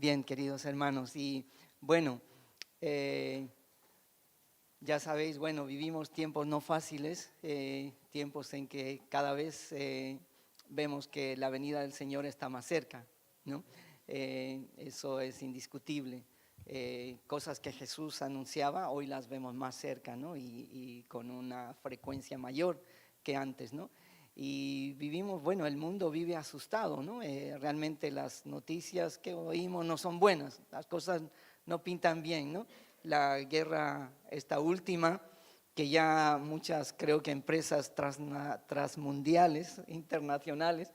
Bien, queridos hermanos, y bueno, eh, ya sabéis, bueno, vivimos tiempos no fáciles, tiempos en que cada vez vemos que la venida del Señor está más cerca, ¿no? Eso es indiscutible. Cosas que Jesús anunciaba, hoy las vemos más cerca, ¿no? Y con una frecuencia mayor que antes, ¿no? Y vivimos, bueno, el mundo vive asustado, ¿no? Realmente las noticias que oímos no son buenas, las cosas no pintan bien, ¿no? La guerra, esta última, que ya muchas, creo que empresas transmundiales, internacionales,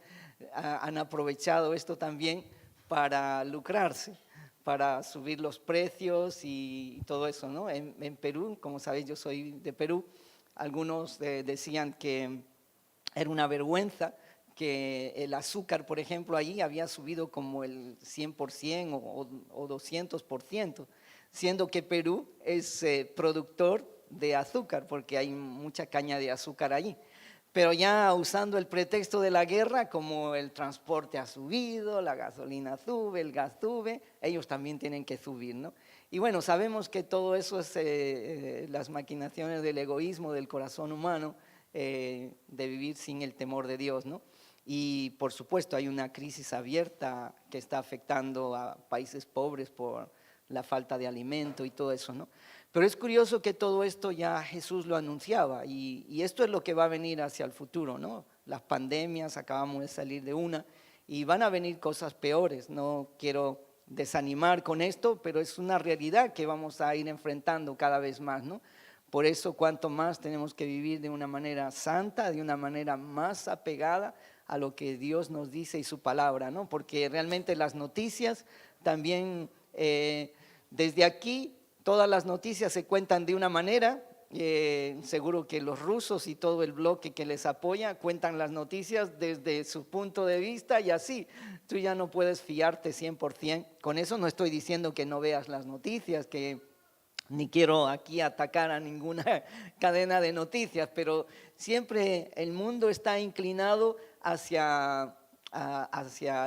han aprovechado esto también para lucrarse, para subir los precios y todo eso, ¿no? En Perú, como sabéis, yo soy de Perú, algunos decían que era una vergüenza que el azúcar, por ejemplo, allí había subido como el 100% o 200%, siendo que Perú es productor de azúcar, porque hay mucha caña de azúcar allí. Pero ya usando el pretexto de la guerra, como el transporte ha subido, la gasolina sube, el gas sube, ellos también tienen que subir, ¿no? Y bueno, sabemos que todo eso es las maquinaciones del egoísmo, del corazón humano, de vivir sin el temor de Dios, ¿no? Y por supuesto hay una crisis abierta que está afectando a países pobres por la falta de alimento y todo eso, ¿no? Pero es curioso que todo esto ya Jesús lo anunciaba y esto es lo que va a venir hacia el futuro, ¿no? Las pandemias, acabamos de salir de una y van a venir cosas peores. No quiero desanimar con esto, pero es una realidad que vamos a ir enfrentando cada vez más, ¿no? Por eso cuanto más tenemos que vivir de una manera santa, de una manera más apegada a lo que Dios nos dice y su palabra, ¿no? Porque realmente las noticias también, desde aquí, todas las noticias se cuentan de una manera, seguro que los rusos y todo el bloque que les apoya cuentan las noticias desde su punto de vista y así, tú ya no puedes fiarte 100%. Con eso no estoy diciendo que no veas las noticias, que ni quiero aquí atacar a ninguna cadena de noticias, pero siempre el mundo está inclinado hacia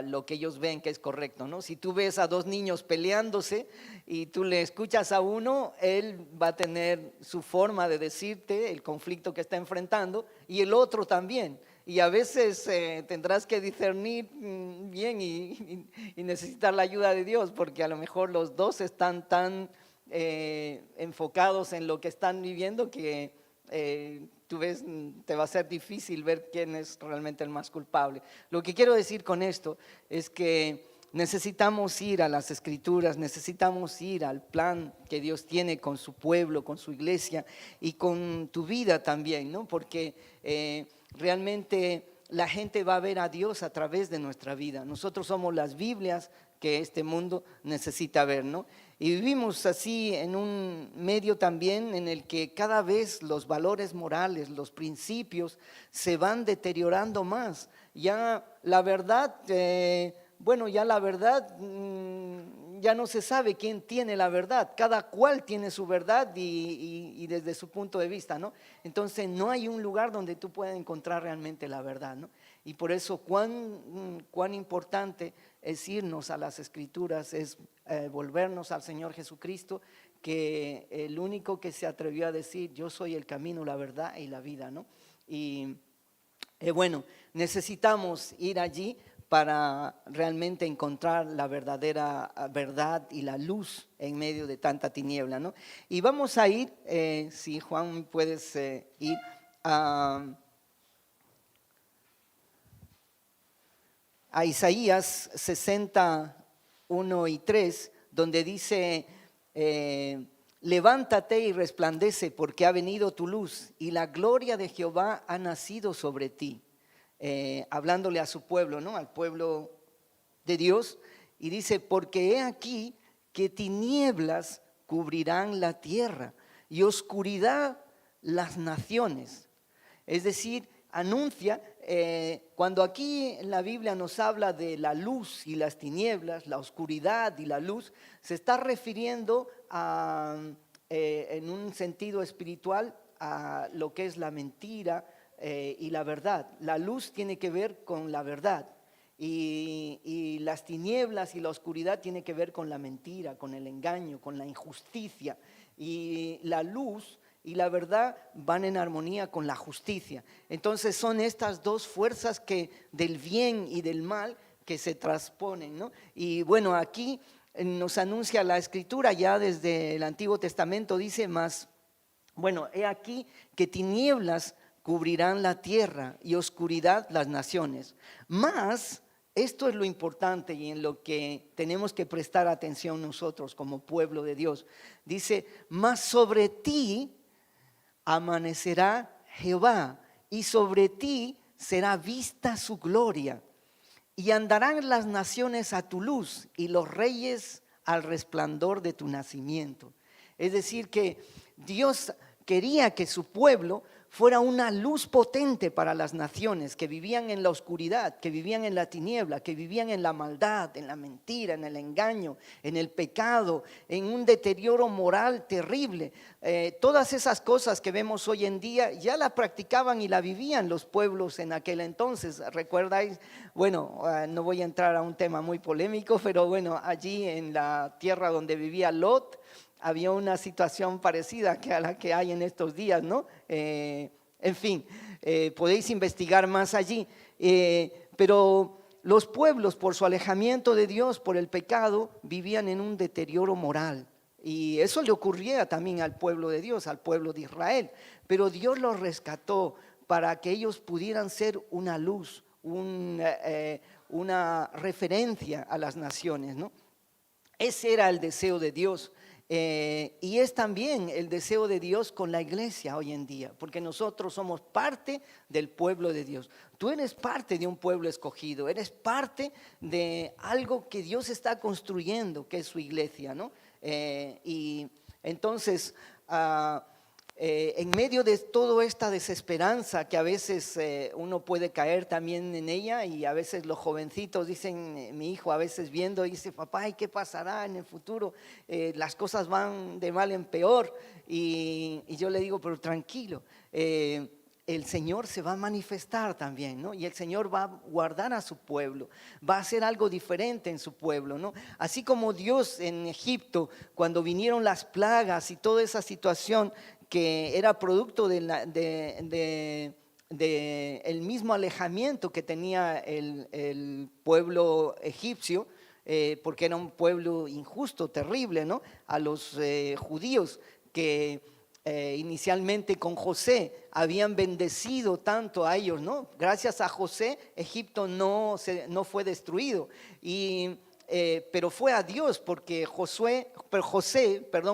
lo que ellos ven que es correcto, ¿no? Si tú ves a dos niños peleándose y tú le escuchas a uno, él va a tener su forma de decirte el conflicto que está enfrentando y el otro también. Y a veces tendrás que discernir bien y necesitar la ayuda de Dios, porque a lo mejor los dos están tan enfocados en lo que están viviendo que tú ves, te va a ser difícil ver quién es realmente el más culpable. Lo que quiero decir con esto es que necesitamos ir a las Escrituras, necesitamos ir al plan que Dios tiene con su pueblo, con su iglesia y con tu vida también, ¿no? Porque realmente la gente va a ver a Dios a través de nuestra vida. Nosotros somos las Biblias que este mundo necesita ver, ¿no? Y vivimos así en un medio también en el que cada vez los valores morales, los principios se van deteriorando más. Ya la verdad, ya la verdad, ya no se sabe quién tiene la verdad, cada cual tiene su verdad y desde su punto de vista, ¿no? Entonces no hay un lugar donde tú puedas encontrar realmente la verdad, ¿no? Y por eso cuán importante es irnos a las Escrituras, es volvernos al Señor Jesucristo, que el único que se atrevió a decir, yo soy el camino, la verdad y la vida, ¿no? Y bueno, necesitamos ir allí para realmente encontrar la verdadera verdad y la luz en medio de tanta tiniebla, ¿no? Y vamos a ir, si Juan puedes ir a Isaías 61:3, donde dice, levántate y resplandece porque ha venido tu luz y la gloria de Jehová ha nacido sobre ti. Hablándole a su pueblo, ¿no? Al pueblo de Dios, y dice, porque he aquí que tinieblas cubrirán la tierra y oscuridad las naciones. Es decir, anuncia, cuando aquí en la Biblia nos habla de la luz y las tinieblas, la oscuridad y la luz, se está refiriendo en un sentido espiritual a lo que es la mentira y la verdad. La luz tiene que ver con la verdad Y las tinieblas y la oscuridad tiene que ver con la mentira, con el engaño, con la injusticia. Y la luz y la verdad van en armonía con la justicia. Entonces son estas dos fuerzas del bien y del mal que se transponen, ¿no? Y bueno, aquí nos anuncia la Escritura ya desde el Antiguo Testamento, dice más, bueno, he aquí que tinieblas cubrirán la tierra y oscuridad las naciones. Mas, esto es lo importante y en lo que tenemos que prestar atención nosotros como pueblo de Dios. Dice, mas sobre ti amanecerá Jehová y sobre ti será vista su gloria. Y andarán las naciones a tu luz y los reyes al resplandor de tu nacimiento. Es decir, que Dios quería que su pueblo fuera una luz potente para las naciones que vivían en la oscuridad, que vivían en la tiniebla, que vivían en la maldad, en la mentira, en el engaño, en el pecado, en un deterioro moral terrible. Todas esas cosas que vemos hoy en día ya la practicaban y la vivían los pueblos en aquel entonces. ¿Recuerdáis? Bueno, no voy a entrar a un tema muy polémico, pero bueno, allí en la tierra donde vivía Lot, había una situación parecida a la que hay en estos días, ¿no? En fin, podéis investigar más allí. Pero los pueblos, por su alejamiento de Dios, por el pecado, vivían en un deterioro moral. Y eso le ocurría también al pueblo de Dios, al pueblo de Israel. Pero Dios los rescató para que ellos pudieran ser una luz, una referencia a las naciones, ¿no? Ese era el deseo de Dios. Y es también el deseo de Dios con la iglesia hoy en día, porque nosotros somos parte del pueblo de Dios. Tú eres parte de un pueblo escogido, eres parte de algo que Dios está construyendo, que es su iglesia, ¿no? Y entonces, en medio de toda esta desesperanza que a veces uno puede caer también en ella, y a veces los jovencitos dicen, mi hijo a veces viendo dice, papá, ¿y qué pasará en el futuro? Las cosas van de mal en peor, y yo le digo, pero tranquilo, el Señor se va a manifestar también, ¿no? Y el Señor va a guardar a su pueblo, va a hacer algo diferente en su pueblo, ¿no? Así como Dios en Egipto, cuando vinieron las plagas y toda esa situación que era producto del mismo alejamiento que tenía el pueblo egipcio, porque era un pueblo injusto, terrible, ¿no? A los judíos que inicialmente con José habían bendecido tanto a ellos, ¿no? Gracias a José, Egipto no fue destruido. Pero fue a Dios, porque José,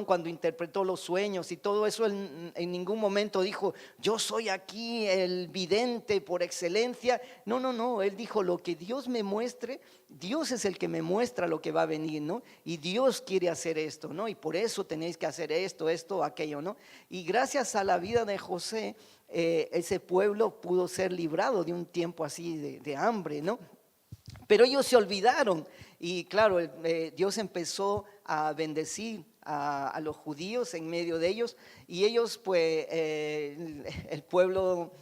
cuando interpretó los sueños y todo eso, él en ningún momento dijo, yo soy aquí el vidente por excelencia. No, él dijo, lo que Dios me muestre, Dios es el que me muestra lo que va a venir, ¿no? Y Dios quiere hacer esto, ¿no? Y por eso tenéis que hacer esto, aquello, ¿no? Y gracias a la vida de José, ese pueblo pudo ser librado de un tiempo así de hambre, ¿no? Pero ellos se olvidaron y claro, Dios empezó a bendecir a los judíos en medio de ellos, y ellos pues el pueblo,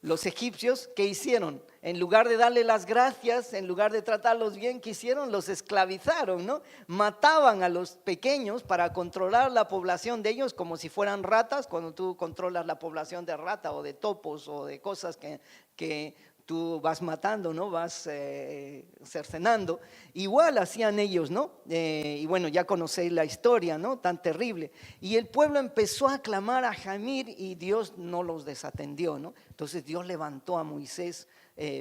los egipcios, ¿qué hicieron? En lugar de darle las gracias, en lugar de tratarlos bien, ¿qué hicieron? Los esclavizaron, ¿no? Mataban a los pequeños para controlar la población de ellos como si fueran ratas, cuando tú controlas la población de rata o de topos o de cosas que tú vas matando, ¿no? Vas cercenando. Igual hacían ellos, ¿no? Y bueno, ya conocéis la historia, ¿no? Tan terrible. Y el pueblo empezó a clamar a Jamir y Dios no los desatendió, ¿no? Entonces Dios levantó a Moisés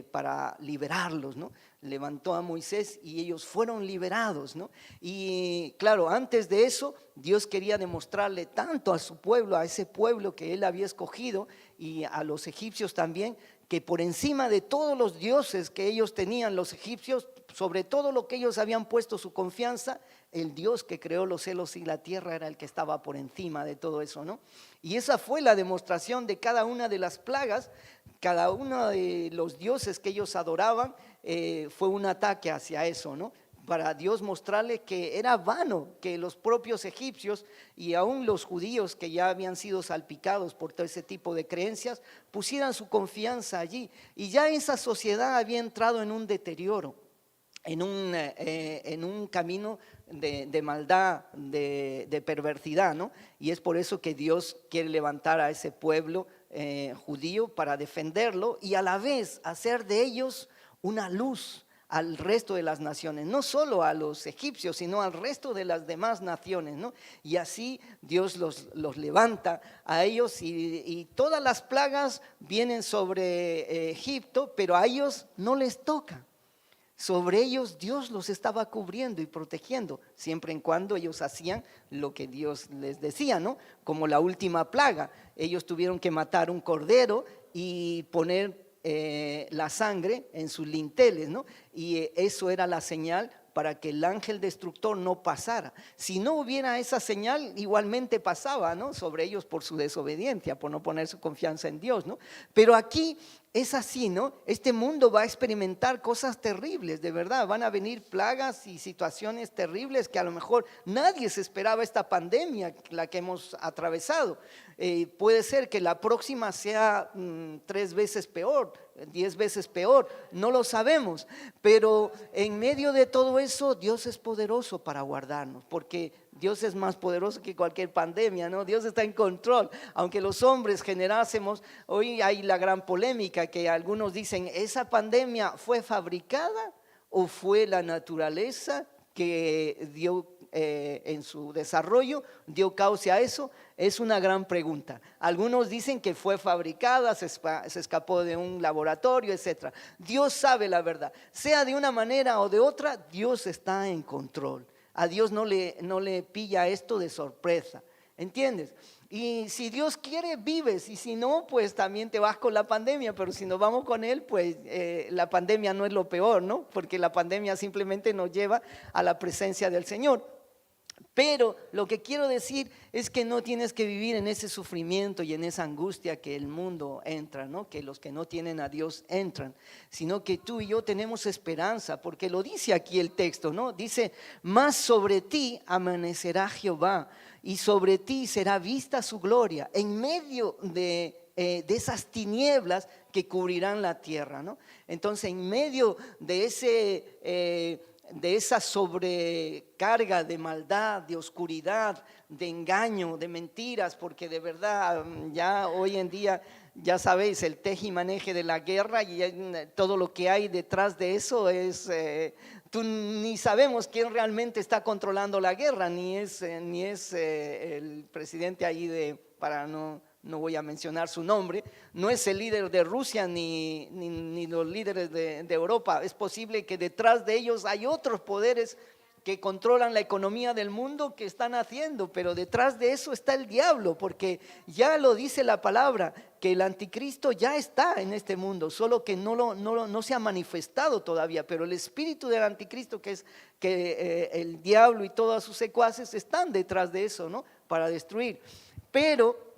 para liberarlos, ¿no? Levantó a Moisés y ellos fueron liberados, ¿no? Y claro, antes de eso, Dios quería demostrarle tanto a su pueblo, a ese pueblo que él había escogido, y a los egipcios también, que por encima de todos los dioses que ellos tenían, los egipcios, sobre todo lo que ellos habían puesto su confianza, el Dios que creó los cielos y la tierra era el que estaba por encima de todo eso, ¿no? Y esa fue la demostración de cada una de las plagas. Cada uno de los dioses que ellos adoraban fue un ataque hacia eso, ¿no? para Dios mostrarle que era vano que los propios egipcios y aún los judíos que ya habían sido salpicados por todo ese tipo de creencias pusieran su confianza allí. Y ya esa sociedad había entrado en un deterioro, en un camino de maldad, de perversidad, ¿no? Y es por eso que Dios quiere levantar a ese pueblo judío para defenderlo y a la vez hacer de ellos una luz al resto de las naciones, no solo a los egipcios, sino al resto de las demás naciones, ¿no? Y así Dios los levanta a ellos y todas las plagas vienen sobre Egipto, pero a ellos no les toca. Sobre ellos Dios los estaba cubriendo y protegiendo, siempre en cuando ellos hacían lo que Dios les decía, ¿no? Como la última plaga, ellos tuvieron que matar un cordero y poner la sangre en sus linteles, ¿no? Y eso era la señal para que el ángel destructor no pasara. Si no hubiera esa señal, igualmente pasaba, ¿no? Sobre ellos por su desobediencia, por no poner su confianza en Dios, ¿no? Pero aquí es así, ¿no? Este mundo va a experimentar cosas terribles, de verdad. Van a venir plagas y situaciones terribles que a lo mejor nadie se esperaba esta pandemia, la que hemos atravesado. Puede ser que la próxima sea 3 veces peor, 10 veces peor, no lo sabemos. Pero en medio de todo eso, Dios es poderoso para guardarnos, porque Dios es más poderoso que cualquier pandemia, ¿no? Dios está en control. Aunque los hombres generásemos, hoy hay la gran polémica que algunos dicen, ¿esa pandemia fue fabricada o fue la naturaleza que dio en su desarrollo, dio causa a eso? Es una gran pregunta. Algunos dicen que fue fabricada, se escapó de un laboratorio, etc. Dios sabe la verdad. Sea de una manera o de otra, Dios está en control. A Dios no le pilla esto de sorpresa, ¿entiendes? Y si Dios quiere, vives, y si no, pues también te vas con la pandemia, pero si nos vamos con Él, pues la pandemia no es lo peor, ¿no? Porque la pandemia simplemente nos lleva a la presencia del Señor. Pero lo que quiero decir es que no tienes que vivir en ese sufrimiento y en esa angustia que el mundo entra, ¿no? Que los que no tienen a Dios entran, sino que tú y yo tenemos esperanza, porque lo dice aquí el texto, ¿no? Dice, más sobre ti amanecerá Jehová y sobre ti será vista su gloria en medio de esas tinieblas que cubrirán la tierra, ¿no? Entonces, en medio de esa sobrecarga de maldad, de oscuridad, de engaño, de mentiras, porque de verdad ya hoy en día, ya sabéis, el tejimaneje de la guerra y todo lo que hay detrás de eso es, tú ni sabemos quién realmente está controlando la guerra, ni es el presidente ahí para no voy a mencionar su nombre, no es el líder de Rusia ni los líderes de Europa. Es posible que detrás de ellos hay otros poderes que controlan la economía del mundo que están haciendo, pero detrás de eso está el diablo, porque ya lo dice la palabra, que el anticristo ya está en este mundo, solo que no se ha manifestado todavía, pero el espíritu del anticristo, que es que el diablo y todos sus secuaces están detrás de eso, ¿no? Para destruir. Pero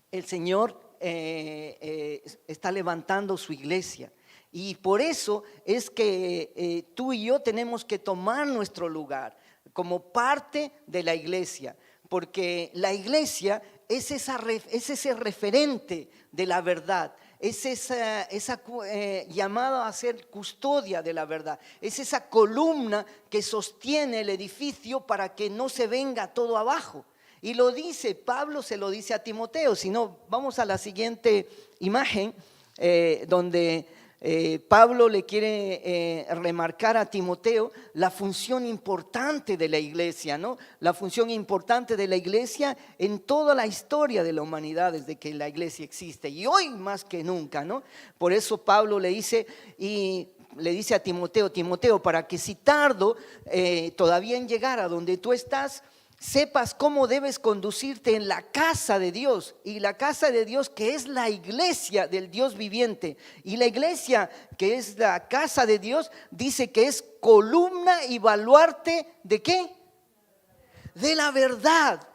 el Señor está levantando su iglesia y por eso es que tú y yo tenemos que tomar nuestro lugar como parte de la iglesia, porque la iglesia es ese referente de la verdad, es esa llamada a ser custodia de la verdad, es esa columna que sostiene el edificio para que no se venga todo abajo. Y lo dice, Pablo se lo dice a Timoteo. Si no, vamos a la siguiente imagen donde Pablo le quiere remarcar a Timoteo la función importante de la iglesia, ¿no? La función importante de la iglesia en toda la historia de la humanidad desde que la iglesia existe y hoy más que nunca, ¿no? Por eso Pablo le dice a Timoteo, Timoteo, para que si tardo todavía en llegar a donde tú estás, sepas cómo debes conducirte en la casa de Dios, y la casa de Dios que es la iglesia del Dios viviente, y la iglesia que es la casa de Dios dice que es columna y baluarte ¿de qué? De la verdad,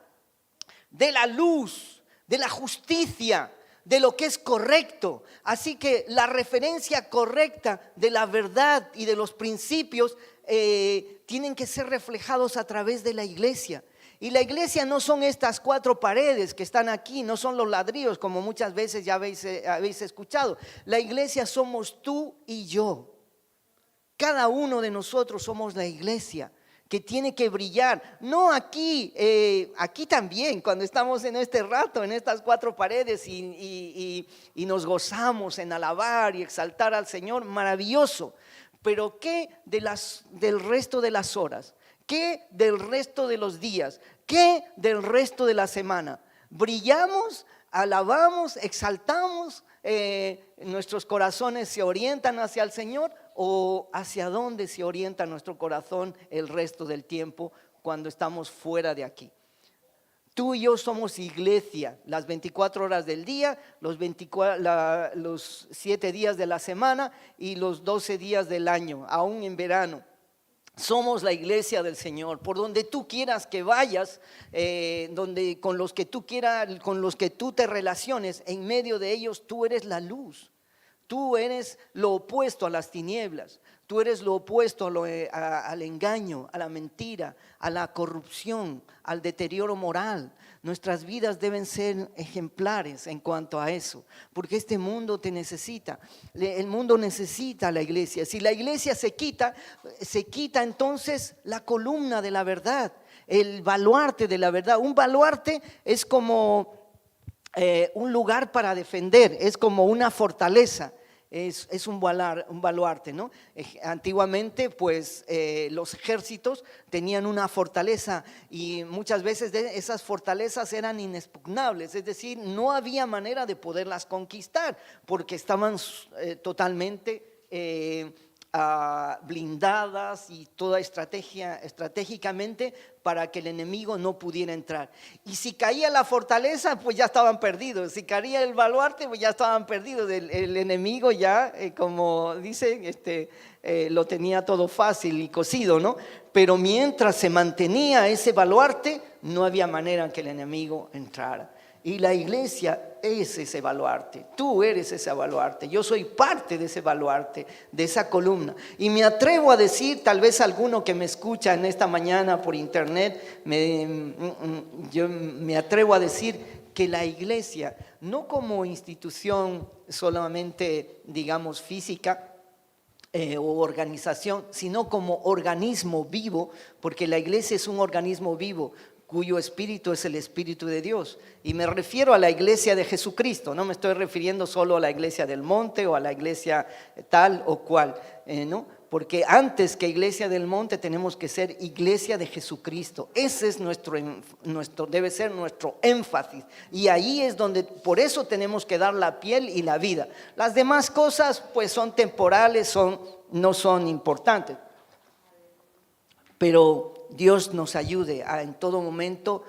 de la luz, de la justicia, de lo que es correcto. Así que la referencia correcta de la verdad y de los principios tienen que ser reflejados a través de la iglesia. Y la iglesia no son estas 4 paredes que están aquí, no son los ladrillos como muchas veces ya habéis escuchado. La iglesia somos tú y yo. Cada uno de nosotros somos la iglesia que tiene que brillar. No aquí, aquí también, cuando estamos en este rato, en estas 4 paredes y nos gozamos en alabar y exaltar al Señor, maravilloso. Pero ¿qué del resto de las horas? ¿Qué del resto de los días? ¿Qué del resto de la semana? ¿Brillamos, alabamos, exaltamos? ¿Nuestros corazones se orientan hacia el Señor? ¿O hacia dónde se orienta nuestro corazón el resto del tiempo cuando estamos fuera de aquí? Tú y yo somos iglesia las 24 horas del día, los 7 días de la semana y los 12 días del año, aún en verano. Somos la iglesia del Señor. Por donde tú quieras que vayas, con los que tú te relaciones, en medio de ellos tú eres la luz. Tú eres lo opuesto a las tinieblas. Tú eres lo opuesto al engaño, a la mentira, a la corrupción, al deterioro moral. Nuestras vidas deben ser ejemplares en cuanto a eso, porque este mundo te necesita. El mundo necesita a la iglesia. Si la iglesia se quita entonces la columna de la verdad, el baluarte de la verdad. Un baluarte es como un lugar para defender, es como una fortaleza. Es un baluarte, ¿no? Antiguamente, pues, los ejércitos tenían una fortaleza y muchas veces esas fortalezas eran inexpugnables, es decir, no había manera de poderlas conquistar porque estaban totalmente blindadas y toda estratégicamente para que el enemigo no pudiera entrar. Y si caía la fortaleza, pues ya estaban perdidos. Si caía el baluarte, pues ya estaban perdidos. El enemigo ya, como dicen, lo tenía todo fácil y cocido, ¿no? Pero mientras se mantenía ese baluarte, no había manera en que el enemigo entrara. Y la iglesia es ese baluarte, tú eres ese baluarte, yo soy parte de ese baluarte, de esa columna. Y me atrevo a decir, tal vez alguno que me escucha en esta mañana por internet, yo me atrevo a decir que la iglesia, no como institución solamente, digamos, física, o organización, sino como organismo vivo, porque la iglesia es un organismo vivo, cuyo espíritu es el Espíritu de Dios. Y me refiero a la iglesia de Jesucristo, no me estoy refiriendo solo a la iglesia del monte o a la iglesia tal o cual, ¿no? Porque antes que iglesia del monte tenemos que ser iglesia de Jesucristo. Ese es debe ser nuestro énfasis. Y ahí es donde, por eso tenemos que dar la piel y la vida. Las demás cosas pues son temporales, no son importantes. Pero Dios nos ayude a en todo momento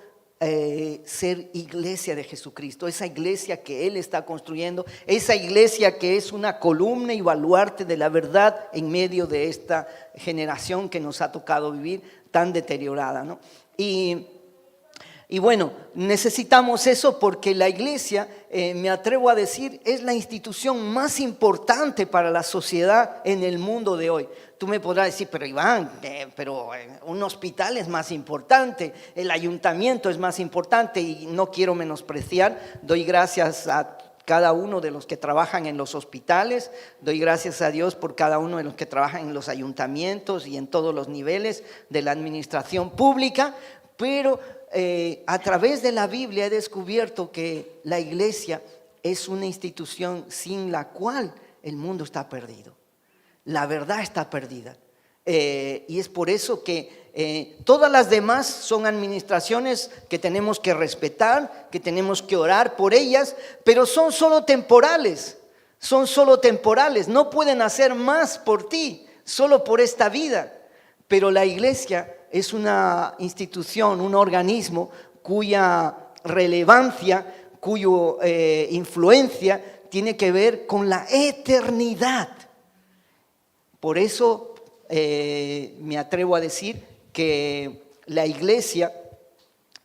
ser iglesia de Jesucristo, esa iglesia que Él está construyendo, esa iglesia que es una columna y baluarte de la verdad en medio de esta generación que nos ha tocado vivir tan deteriorada, ¿no? Y bueno, necesitamos eso porque la iglesia, me atrevo a decir, es la institución más importante para la sociedad en el mundo de hoy. Tú me podrás decir, pero Iván, un hospital es más importante, el ayuntamiento es más importante, y no quiero menospreciar, doy gracias a cada uno de los que trabajan en los hospitales, doy gracias a Dios por cada uno de los que trabajan en los ayuntamientos y en todos los niveles de la administración pública, pero a través de la Biblia he descubierto que la iglesia es una institución sin la cual el mundo está perdido. La verdad está perdida. Y es por eso que todas las demás son administraciones que tenemos que respetar, que tenemos que orar por ellas, pero son solo temporales, no pueden hacer más por ti, solo por esta vida. Pero la iglesia es una institución, un organismo cuya relevancia, cuya influencia tiene que ver con la eternidad. Por eso me atrevo a decir que la iglesia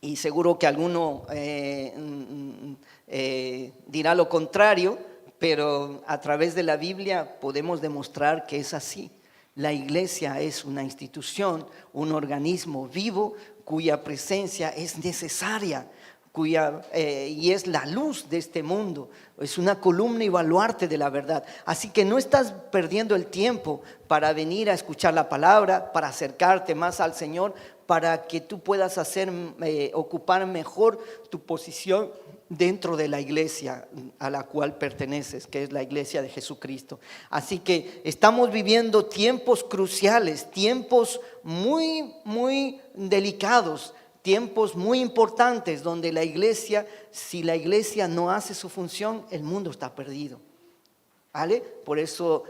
y seguro que alguno dirá lo contrario, pero a través de la Biblia podemos demostrar que es así. La iglesia es una institución, un organismo vivo cuya presencia es necesaria, y es la luz de este mundo, es una columna y baluarte de la verdad. Así que no estás perdiendo el tiempo para venir a escuchar la palabra, para acercarte más al Señor, para que tú puedas ocupar mejor tu posición dentro de la iglesia a la cual perteneces, que es la iglesia de Jesucristo. Así que estamos viviendo tiempos cruciales, tiempos muy, muy delicados, tiempos muy importantes donde la iglesia, si la iglesia no hace su función, el mundo está perdido. ¿Vale? Por eso,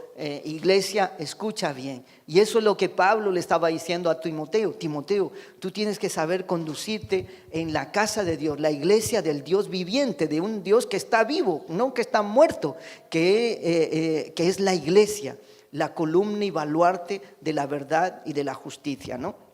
iglesia, escucha bien. Y eso es lo que Pablo le estaba diciendo a Timoteo. Timoteo, tú tienes que saber conducirte en la casa de Dios, la iglesia del Dios viviente, de un Dios que está vivo, no que está muerto, que es la iglesia, la columna y baluarte de la verdad y de la justicia, ¿no?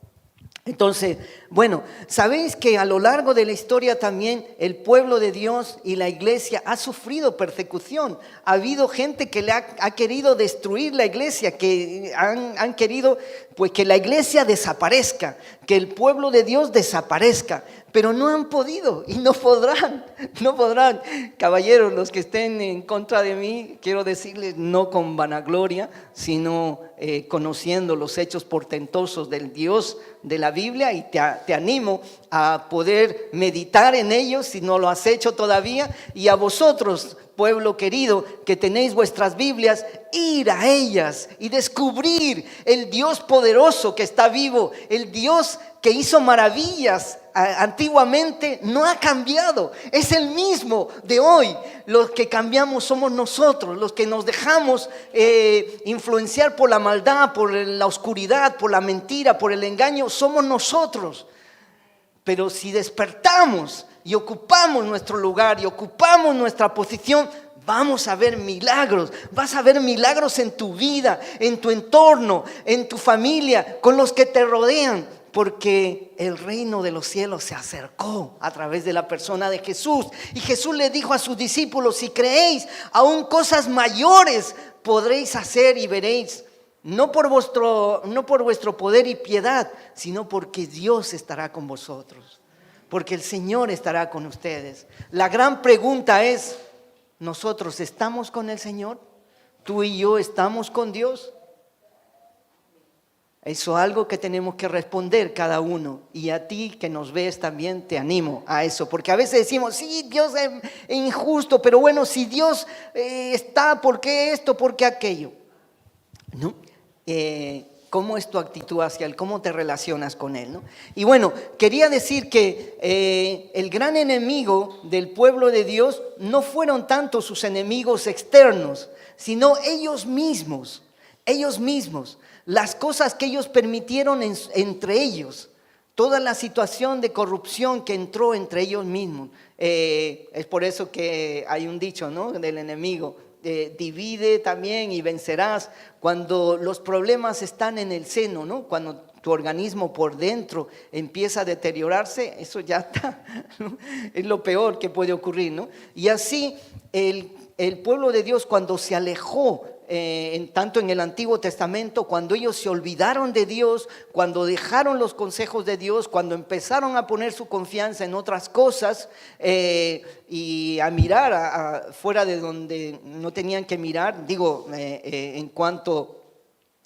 Entonces, bueno, sabéis que a lo largo de la historia también el pueblo de Dios y la iglesia ha sufrido persecución. Ha habido gente que ha querido destruir la iglesia, que han querido pues que la iglesia desaparezca, que el pueblo de Dios desaparezca, pero no han podido y no podrán. Caballeros, los que estén en contra de mí, quiero decirles, no con vanagloria, sino conociendo los hechos portentosos del Dios de la Biblia, y te animo a poder meditar en ellos si no lo has hecho todavía, y a vosotros, pueblo querido, que tenéis vuestras Biblias, ir a ellas y descubrir el Dios poderoso que está vivo, el Dios que hizo maravillas antiguamente, no ha cambiado, es el mismo de hoy. Los que cambiamos somos nosotros, los que nos dejamos influenciar por la maldad, por la oscuridad, por la mentira, por el engaño, somos nosotros. Pero si despertamos y ocupamos nuestro lugar y ocupamos nuestra posición, vamos a ver milagros. Vas a ver milagros en tu vida, en tu entorno, en tu familia, con los que te rodean, porque el reino de los cielos se acercó a través de la persona de Jesús. Y Jesús le dijo a sus discípulos: si creéis, aún cosas mayores podréis hacer y veréis. No por vuestro poder y piedad, sino porque Dios estará con vosotros, porque el Señor estará con ustedes. La gran pregunta es: ¿nosotros estamos con el Señor? ¿Tú y yo estamos con Dios? Eso es algo que tenemos que responder cada uno. Y a ti que nos ves también te animo a eso. Porque a veces decimos: sí, Dios es injusto, pero bueno, si Dios está, ¿por qué esto? ¿Por qué aquello? ¿No? ¿Cómo es tu actitud hacia Él? ¿Cómo te relacionas con Él? ¿No? Y bueno, quería decir que el gran enemigo del pueblo de Dios no fueron tanto sus enemigos externos, sino ellos mismos. Las cosas que ellos permitieron entre ellos, toda la situación de corrupción que entró entre ellos mismos. Es por eso que hay un dicho, ¿no?, del enemigo: divide también y vencerás. Cuando los problemas están en el seno, ¿no?, cuando tu organismo por dentro empieza a deteriorarse, eso ya está, ¿no? Es lo peor que puede ocurrir, ¿no? Y así el pueblo de Dios, cuando se alejó, tanto en el Antiguo Testamento, cuando ellos se olvidaron de Dios, cuando dejaron los consejos de Dios, cuando empezaron a poner su confianza en otras cosas y a mirar fuera de donde no tenían que mirar, en cuanto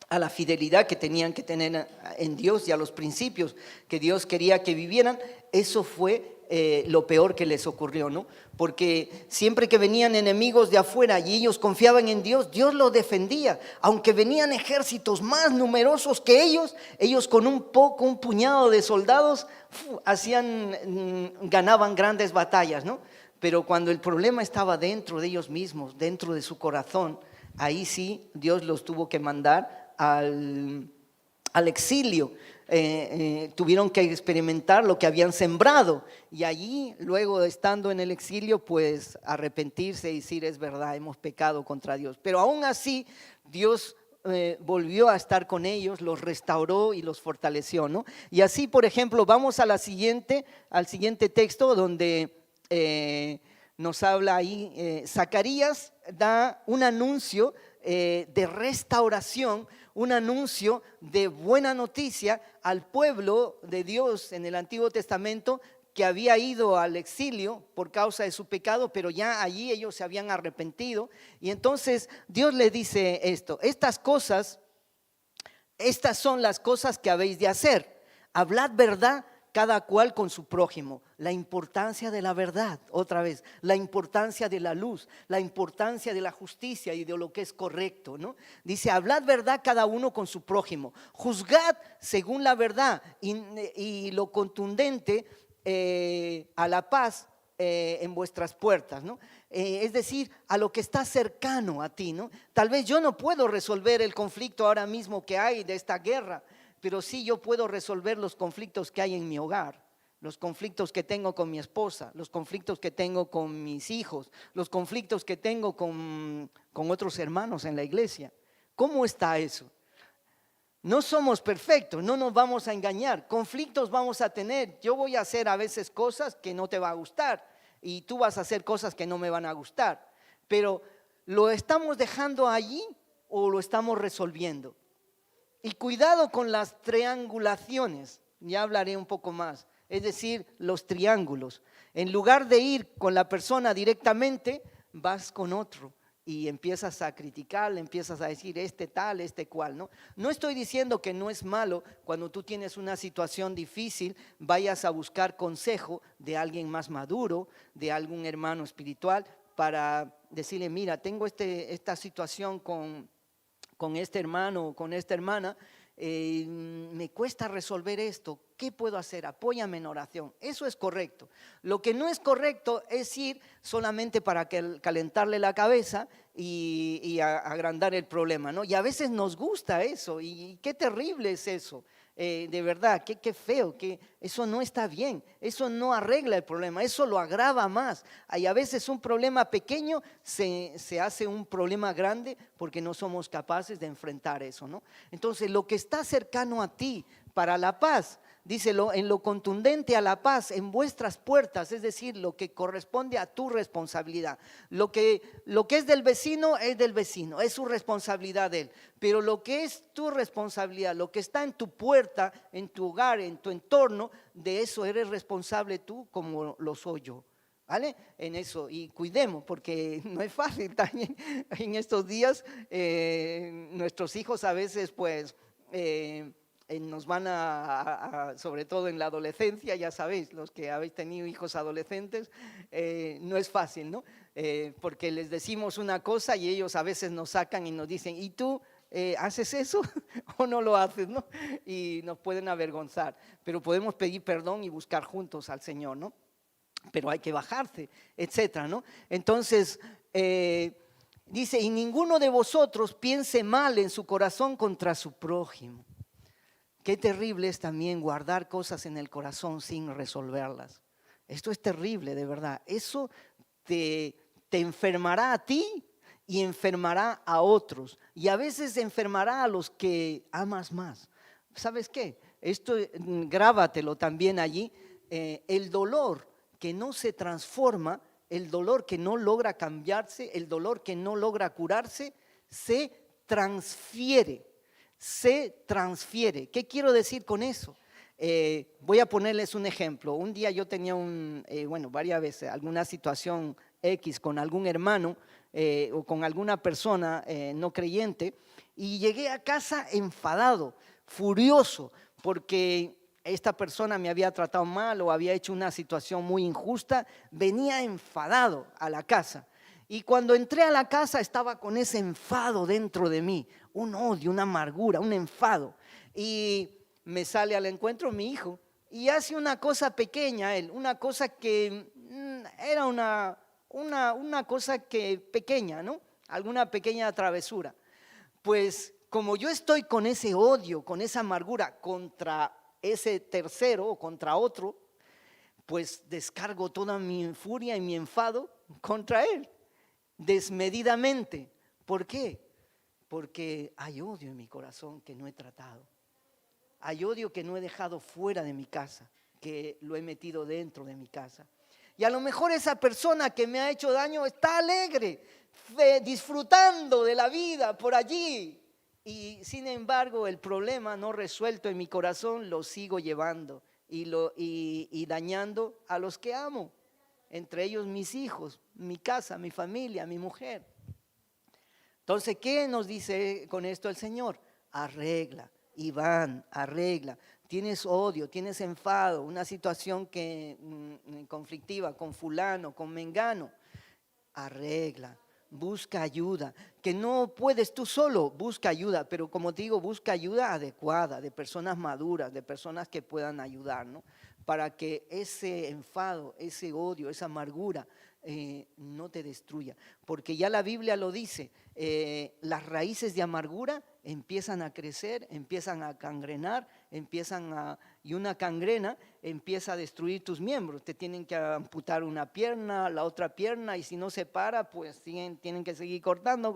a la fidelidad que tenían que tener en Dios y a los principios que Dios quería que vivieran, eso fue lo peor que les ocurrió, ¿no? Porque siempre que venían enemigos de afuera y ellos confiaban en Dios, Dios los defendía. Aunque venían ejércitos más numerosos que ellos con un puñado de soldados ganaban grandes batallas, ¿no? Pero cuando el problema estaba dentro de ellos mismos, dentro de su corazón, ahí sí Dios los tuvo que mandar al exilio. Tuvieron que experimentar lo que habían sembrado, y allí, luego estando en el exilio, pues arrepentirse y decir: es verdad, hemos pecado contra Dios. Pero aún así Dios volvió a estar con ellos, los restauró y los fortaleció, ¿no? Y así, por ejemplo, vamos al siguiente texto donde nos habla ahí, Zacarías da un anuncio de restauración, un anuncio de buena noticia al pueblo de Dios en el Antiguo Testamento, que había ido al exilio por causa de su pecado, pero ya allí ellos se habían arrepentido. Y entonces Dios le dice esto: estas son las cosas que habéis de hacer. Hablad verdad cada cual con su prójimo. La importancia de la verdad, otra vez, la importancia de la luz, la importancia de la justicia y de lo que es correcto, ¿no? Dice, hablad verdad cada uno con su prójimo. Juzgad según la verdad y lo contundente, a la paz en vuestras puertas, ¿no? Es decir, a lo que está cercano a ti, ¿no? Tal vez yo no puedo resolver el conflicto ahora mismo que hay de esta guerra, pero sí yo puedo resolver los conflictos que hay en mi hogar, los conflictos que tengo con mi esposa, los conflictos que tengo con mis hijos, los conflictos que tengo con otros hermanos en la iglesia. ¿Cómo está eso? No somos perfectos, no nos vamos a engañar, conflictos vamos a tener. Yo voy a hacer a veces cosas que no te va a gustar y tú vas a hacer cosas que no me van a gustar, pero ¿lo estamos dejando allí o lo estamos resolviendo? Y cuidado con las triangulaciones, ya hablaré un poco más, es decir, los triángulos. En lugar de ir con la persona directamente, vas con otro. Y empiezas a criticar, empiezas a decir este tal, este cual, ¿no? No estoy diciendo que no es malo cuando tú tienes una situación difícil, vayas a buscar consejo de alguien más maduro, de algún hermano espiritual, para decirle, mira, tengo esta situación con este hermano o con esta hermana, me cuesta resolver esto, ¿qué puedo hacer? Apóyame en oración. Eso es correcto. Lo que no es correcto es ir solamente para calentarle la cabeza y agrandar el problema, ¿no? Y a veces nos gusta eso, y qué terrible es eso. De verdad, qué feo, que eso no está bien, eso no arregla el problema, eso lo agrava más. Y a veces un problema pequeño se hace un problema grande porque no somos capaces de enfrentar eso, ¿no? Entonces, lo que está cercano a ti para la paz, díselo, en lo contundente a la paz, en vuestras puertas, es decir, lo que corresponde a tu responsabilidad. Lo que es del vecino, es su responsabilidad de él. Pero lo que es tu responsabilidad, lo que está en tu puerta, en tu hogar, en tu entorno, de eso eres responsable tú como lo soy yo. ¿Vale? En eso, y cuidemos, porque no es fácil también en estos días. Nuestros hijos a veces pues nos van sobre todo en la adolescencia, ya sabéis, los que habéis tenido hijos adolescentes, no es fácil, ¿no? Porque les decimos una cosa y ellos a veces nos sacan y nos dicen, ¿y tú haces eso o no lo haces, ¿no? Y nos pueden avergonzar, pero podemos pedir perdón y buscar juntos al Señor, ¿no? Pero hay que bajarse, etcétera, ¿no? Entonces, dice, y ninguno de vosotros piense mal en su corazón contra su prójimo. Qué terrible es también guardar cosas en el corazón sin resolverlas. Esto es terrible, de verdad. Eso te enfermará a ti y enfermará a otros. Y a veces enfermará a los que amas más. ¿Sabes qué? Esto grábatelo también allí. El dolor que no se transforma, el dolor que no logra cambiarse, el dolor que no logra curarse, se transfiere. ¿Qué quiero decir con eso? Voy a ponerles un ejemplo. Un día yo tenía varias veces alguna situación X con algún hermano o con alguna persona no creyente, y llegué a casa enfadado, furioso, porque esta persona me había tratado mal o había hecho una situación muy injusta. Venía enfadado a la casa. Y cuando entré a la casa estaba con ese enfado dentro de mí, un odio, una amargura, un enfado. Y me sale al encuentro mi hijo y hace una cosa pequeña él, una cosa que era una cosa que pequeña, ¿no? Alguna pequeña travesura. Pues como yo estoy con ese odio, con esa amargura contra ese tercero o contra otro, pues descargo toda mi furia y mi enfado contra él. Desmedidamente. ¿Por qué? porque hay odio en mi corazón que no he tratado. Hay odio que no he dejado fuera de mi casa, que lo he metido dentro de mi casa. Y a lo mejor esa persona que me ha hecho daño está alegre, disfrutando de la vida por allí. Y sin embargo el problema no resuelto en mi corazón lo sigo llevando y dañando a los que amo. Entre ellos mis hijos, mi casa, mi familia, mi mujer. Entonces, ¿qué nos dice con esto el Señor? Arregla, Iván, arregla. Tienes odio, tienes enfado, una situación conflictiva con fulano, con mengano. Arregla, busca ayuda. Que no puedes tú solo, busca ayuda. Pero como te digo, busca ayuda adecuada, de personas maduras, de personas que puedan ayudar, ¿no? Para que ese enfado, ese odio, esa amargura no te destruya. Porque ya la Biblia lo dice, las raíces de amargura empiezan a crecer, empiezan a cangrenar, y una cangrena empieza a destruir tus miembros. Te tienen que amputar una pierna, la otra pierna, y si no se para, pues tienen que seguir cortando,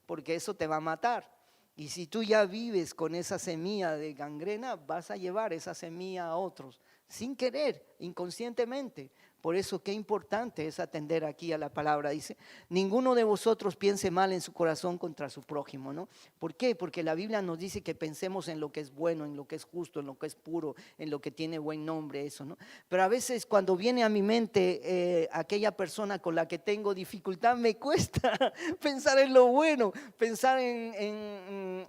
porque eso te va a matar. Y si tú ya vives con esa semilla de gangrena, vas a llevar esa semilla a otros, sin querer, inconscientemente. Por eso qué importante es atender aquí a la palabra. Dice, ninguno de vosotros piense mal en su corazón contra su prójimo, ¿no? ¿Por qué? Porque la Biblia nos dice que pensemos en lo que es bueno, en lo que es justo, en lo que es puro, en lo que tiene buen nombre, eso, ¿no? Pero a veces cuando viene a mi mente aquella persona con la que tengo dificultad, me cuesta pensar en lo bueno, pensar en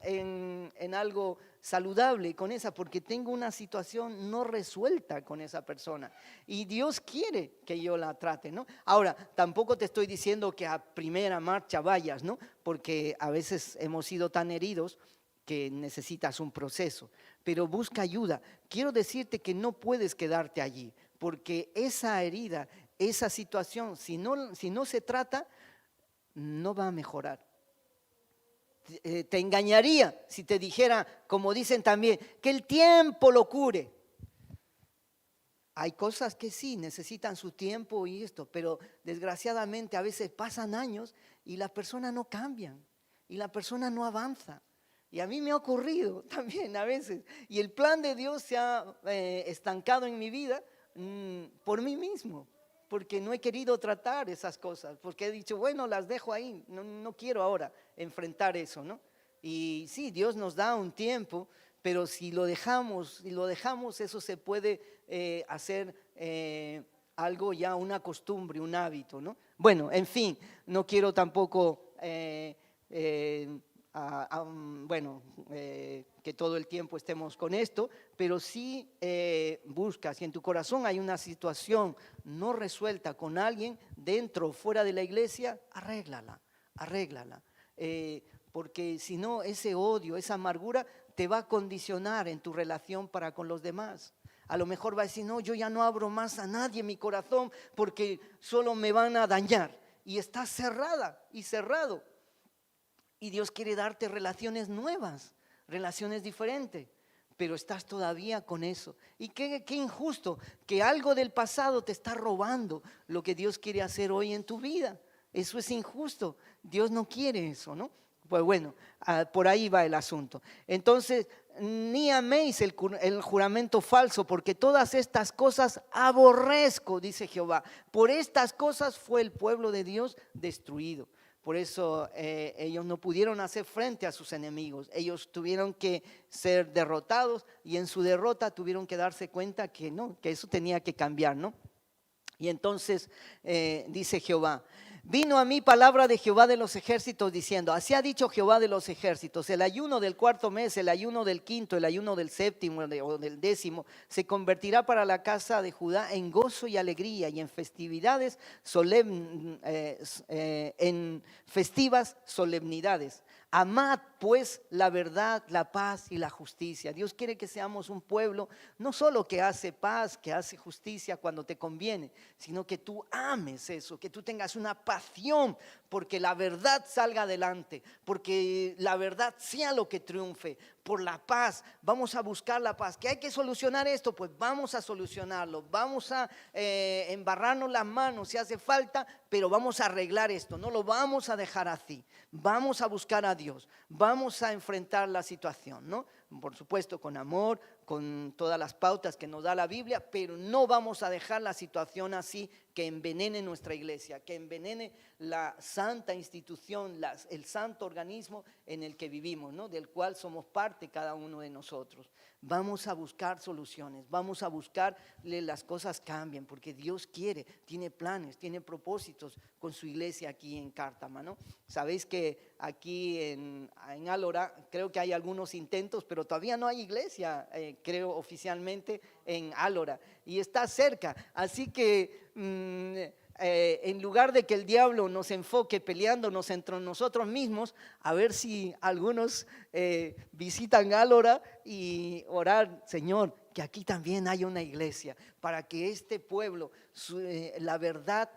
algo saludable con esa, porque tengo una situación no resuelta con esa persona y Dios quiere que yo la trate, ¿no? Ahora, tampoco te estoy diciendo que a primera marcha vayas, ¿no? Porque a veces hemos sido tan heridos que necesitas un proceso, pero busca ayuda. Quiero decirte que no puedes quedarte allí, porque esa herida, esa situación, si no se trata, no va a mejorar. Te engañaría si te dijera, como dicen también, que el tiempo lo cure. Hay cosas que sí necesitan su tiempo y esto, pero desgraciadamente a veces pasan años y las personas no cambian y la persona no avanza. Y a mí me ha ocurrido también a veces. Y el plan de Dios se ha estancado en mi vida por mí mismo, porque no he querido tratar esas cosas, porque he dicho, bueno, las dejo ahí, no quiero ahora enfrentar eso, ¿no? Y sí, Dios nos da un tiempo, pero si lo dejamos, eso se puede hacer algo ya, una costumbre, un hábito, ¿no? Bueno, en fin, no quiero tampoco que todo el tiempo estemos con esto, pero sí busca, si en tu corazón hay una situación no resuelta con alguien, dentro o fuera de la iglesia, arréglala. Porque si no, ese odio, esa amargura te va a condicionar en tu relación para con los demás. A lo mejor va a decir, no, yo ya no abro más a nadie en mi corazón porque solo me van a dañar. Y estás cerrada y cerrado. Y Dios quiere darte relaciones nuevas, relaciones diferentes, pero estás todavía con eso. Y qué injusto que algo del pasado te está robando lo que Dios quiere hacer hoy en tu vida. Eso es injusto. Dios no quiere eso, ¿no? Pues bueno, por ahí va el asunto. Entonces, ni améis el juramento falso, porque todas estas cosas aborrezco, dice Jehová. Por estas cosas fue el pueblo de Dios destruido. Por eso ellos no pudieron hacer frente a sus enemigos. Ellos tuvieron que ser derrotados y en su derrota tuvieron que darse cuenta que no, que eso tenía que cambiar, ¿no? Y entonces dice Jehová, vino a mí palabra de Jehová de los ejércitos diciendo, así ha dicho Jehová de los ejércitos, el ayuno del cuarto mes, el ayuno del quinto, el ayuno del séptimo o del décimo, se convertirá para la casa de Judá en gozo y alegría y en festividades en festivas solemnidades. Amad pues la verdad, la paz y la justicia. Dios quiere que seamos un pueblo no solo que hace paz, que hace justicia cuando te conviene, sino que tú ames eso, que tú tengas una pasión porque la verdad salga adelante, porque la verdad sea lo que triunfe, por la paz. Vamos a buscar la paz. ¿Que hay que solucionar esto? Pues vamos a solucionarlo, vamos a embarrarnos las manos si hace falta, pero vamos a arreglar esto, no lo vamos a dejar así. Vamos a buscar a Dios, vamos a enfrentar la situación, ¿no? Por supuesto, con amor, con todas las pautas que nos da la Biblia, pero no vamos a dejar la situación así que envenene nuestra iglesia, que envenene la santa institución, el santo organismo en el que vivimos, ¿no? Del cual somos parte cada uno de nosotros. Vamos a buscar soluciones, vamos a buscar que las cosas cambien, porque Dios quiere, tiene planes, tiene propósitos con su iglesia aquí en Cártama, ¿no? Sabéis que aquí en Álora creo que hay algunos intentos, pero todavía no hay iglesia, creo oficialmente en Álora, y está cerca, así que en lugar de que el diablo nos enfoque peleándonos entre nosotros mismos, a ver si algunos visitan Álora y orar, Señor, que aquí también haya una iglesia, para que este pueblo, la verdad,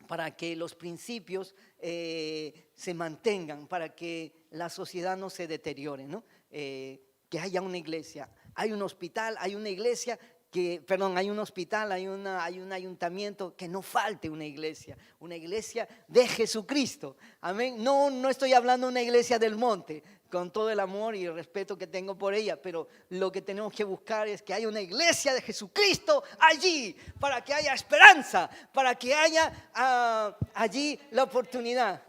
para que los principios se mantengan, para que la sociedad no se deteriore, ¿no? Que haya una iglesia, hay un hospital, hay una iglesia, hay un hospital, hay un ayuntamiento, que no falte una iglesia de Jesucristo, amén. No estoy hablando de una iglesia del monte, con todo el amor y el respeto que tengo por ella, pero lo que tenemos que buscar es que haya una iglesia de Jesucristo allí, para que haya esperanza, para que haya allí la oportunidad.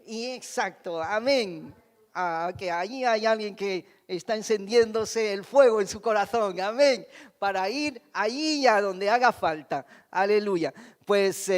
Y exacto, amén. Que allí hay alguien que está encendiéndose el fuego en su corazón, amén, para ir allí a donde haga falta, aleluya. Pues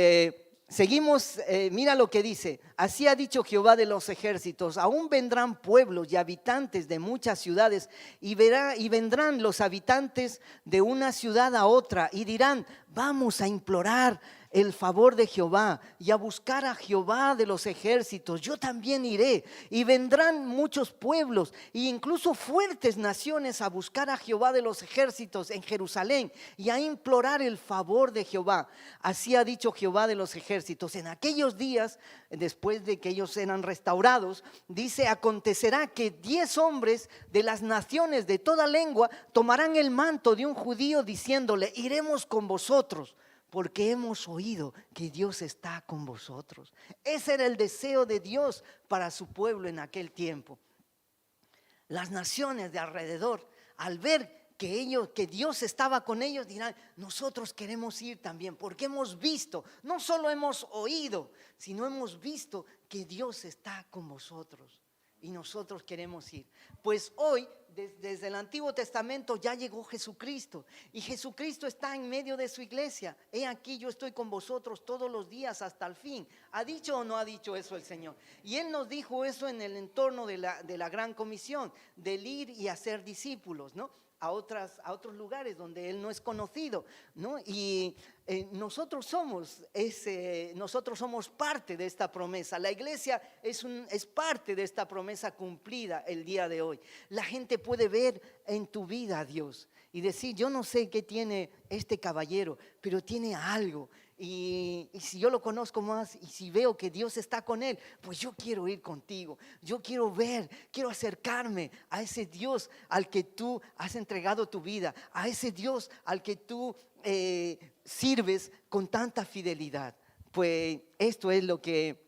seguimos, mira lo que dice: así ha dicho Jehová de los ejércitos, aún vendrán pueblos y habitantes de muchas ciudades y vendrán los habitantes de una ciudad a otra y dirán: vamos a implorar el favor de Jehová y a buscar a Jehová de los ejércitos. Yo también iré, y vendrán muchos pueblos e incluso fuertes naciones a buscar a Jehová de los ejércitos en Jerusalén y a implorar el favor de Jehová. Así ha dicho Jehová de los ejércitos: en aquellos días, después de que ellos eran restaurados, dice, acontecerá que 10 hombres de las naciones de toda lengua tomarán el manto de un judío diciéndole: iremos con vosotros, porque hemos oído que Dios está con vosotros. Ese era el deseo de Dios para su pueblo en aquel tiempo. Las naciones de alrededor, al ver que Dios estaba con ellos, dirán: nosotros queremos ir también, porque hemos visto, no solo hemos oído, sino hemos visto que Dios está con vosotros. Y nosotros queremos ir. Pues hoy, desde el Antiguo Testamento, ya llegó Jesucristo. Y Jesucristo está en medio de su iglesia. He aquí, yo estoy con vosotros todos los días hasta el fin. ¿Ha dicho o no ha dicho eso el Señor? Y Él nos dijo eso en el entorno de la Gran Comisión, del ir y hacer discípulos, ¿no? A otros lugares donde Él no es conocido, ¿no? Y nosotros somos parte de esta promesa. La iglesia es parte de esta promesa cumplida el día de hoy. La gente puede ver en tu vida a Dios y decir: yo no sé qué tiene este caballero, pero tiene algo. Y si yo lo conozco más y si veo que Dios está con él, pues yo quiero ir contigo. Yo quiero ver, quiero acercarme a ese Dios al que tú has entregado tu vida, a ese Dios al que tú sirves con tanta fidelidad. Pues esto es lo que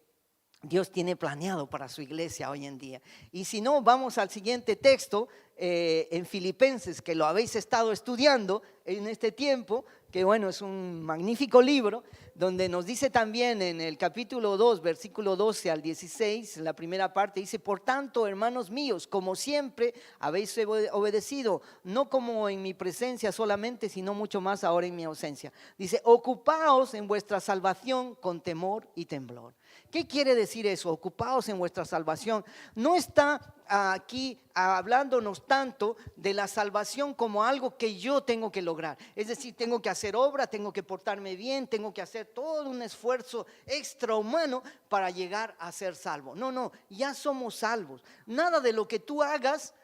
Dios tiene planeado para su iglesia hoy en día. Y si no, vamos al siguiente texto, en Filipenses, que lo habéis estado estudiando en este tiempo, que bueno, es un magnífico libro, donde nos dice también en el capítulo 2, versículo 12 al 16, en la primera parte, dice: por tanto, hermanos míos, como siempre habéis obedecido, no como en mi presencia solamente, sino mucho más ahora en mi ausencia. Dice: ocupaos en vuestra salvación con temor y temblor. ¿Qué quiere decir eso? Ocupaos en vuestra salvación. No está aquí hablándonos tanto de la salvación como algo que yo tengo que lograr. Es decir, tengo que hacer obra, tengo que portarme bien, tengo que hacer todo un esfuerzo extrahumano para llegar a ser salvo. No, no, ya somos salvos. Nada de lo que tú hagas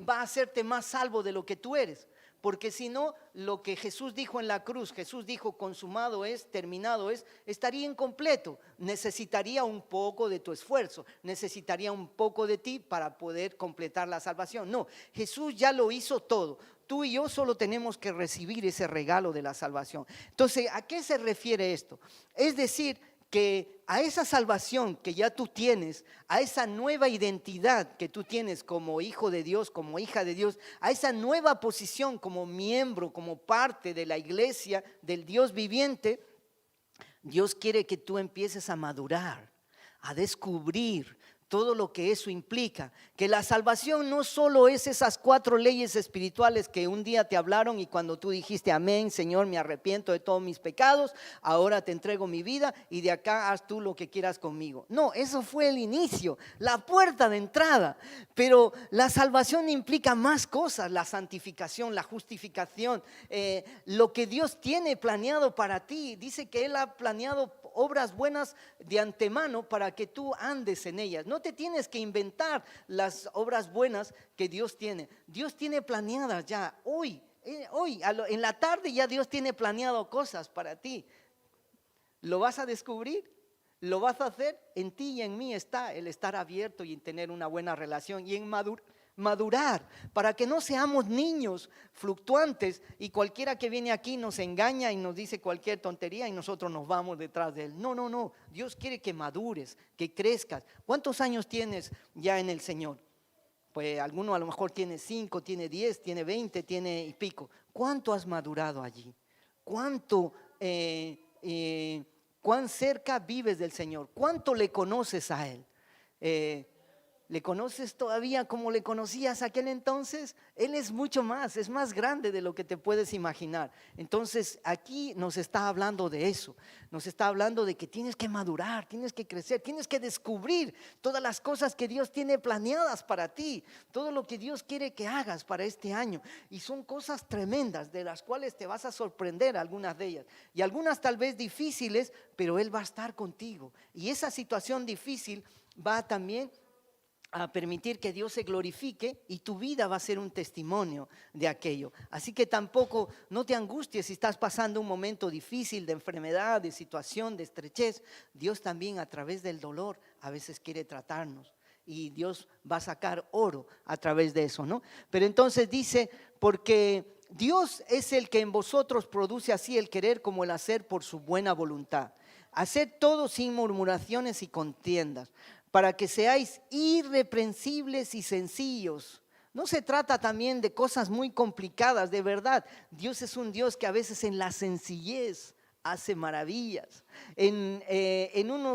va a hacerte más salvo de lo que tú eres. Porque si no, lo que Jesús dijo en la cruz, Jesús dijo consumado es, terminado es, estaría incompleto. Necesitaría un poco de tu esfuerzo, necesitaría un poco de ti para poder completar la salvación. No, Jesús ya lo hizo todo. Tú y yo solo tenemos que recibir ese regalo de la salvación. Entonces, ¿a qué se refiere esto? Es decir, que a esa salvación que ya tú tienes, a esa nueva identidad que tú tienes como hijo de Dios, como hija de Dios, a esa nueva posición como miembro, como parte de la iglesia del Dios viviente, Dios quiere que tú empieces a madurar, a descubrir todo lo que eso implica, que la salvación no solo es esas 4 leyes espirituales que un día te hablaron y cuando tú dijiste amén, Señor, me arrepiento de todos mis pecados, ahora te entrego mi vida y de acá haz tú lo que quieras conmigo. No, eso fue el inicio, la puerta de entrada, pero la salvación implica más cosas, la santificación, la justificación, lo que Dios tiene planeado para ti. Dice que Él ha planeado obras buenas de antemano para que tú andes en ellas. No te tienes que inventar las obras buenas que Dios tiene. Dios tiene planeadas ya hoy, en la tarde ya Dios tiene planeado cosas para ti. ¿Lo vas a descubrir? ¿Lo vas a hacer? En ti y en mí está el estar abierto y en tener una buena relación y en madurar, para que no seamos niños fluctuantes y cualquiera que viene aquí nos engaña y nos dice cualquier tontería y nosotros nos vamos detrás de él. No, no, no. Dios quiere que madures, que crezcas. ¿Cuántos años tienes ya en el Señor? Pues alguno a lo mejor tiene 5, tiene 10, tiene 20, tiene y pico. ¿Cuánto has madurado allí? ¿Cuánto, cuán cerca vives del Señor? ¿Cuánto le conoces a Él? ¿Le conoces todavía como le conocías aquel entonces? Él es mucho más, es más grande de lo que te puedes imaginar. Entonces aquí nos está hablando de eso, nos está hablando de que tienes que madurar, tienes que crecer, tienes que descubrir todas las cosas que Dios tiene planeadas para ti, todo lo que Dios quiere que hagas para este año. Y son cosas tremendas de las cuales te vas a sorprender, algunas de ellas. Y algunas tal vez difíciles, pero Él va a estar contigo. Y esa situación difícil va también a permitir que Dios se glorifique y tu vida va a ser un testimonio de aquello. Así que tampoco no te angusties si estás pasando un momento difícil de enfermedad, de situación, de estrechez. Dios también a través del dolor a veces quiere tratarnos y Dios va a sacar oro a través de eso, ¿no? Pero entonces dice, porque Dios es el que en vosotros produce así el querer como el hacer por su buena voluntad. Haced todo sin murmuraciones y contiendas, para que seáis irreprensibles y sencillos. No se trata también de cosas muy complicadas, de verdad. Dios es un Dios que a veces en la sencillez hace maravillas.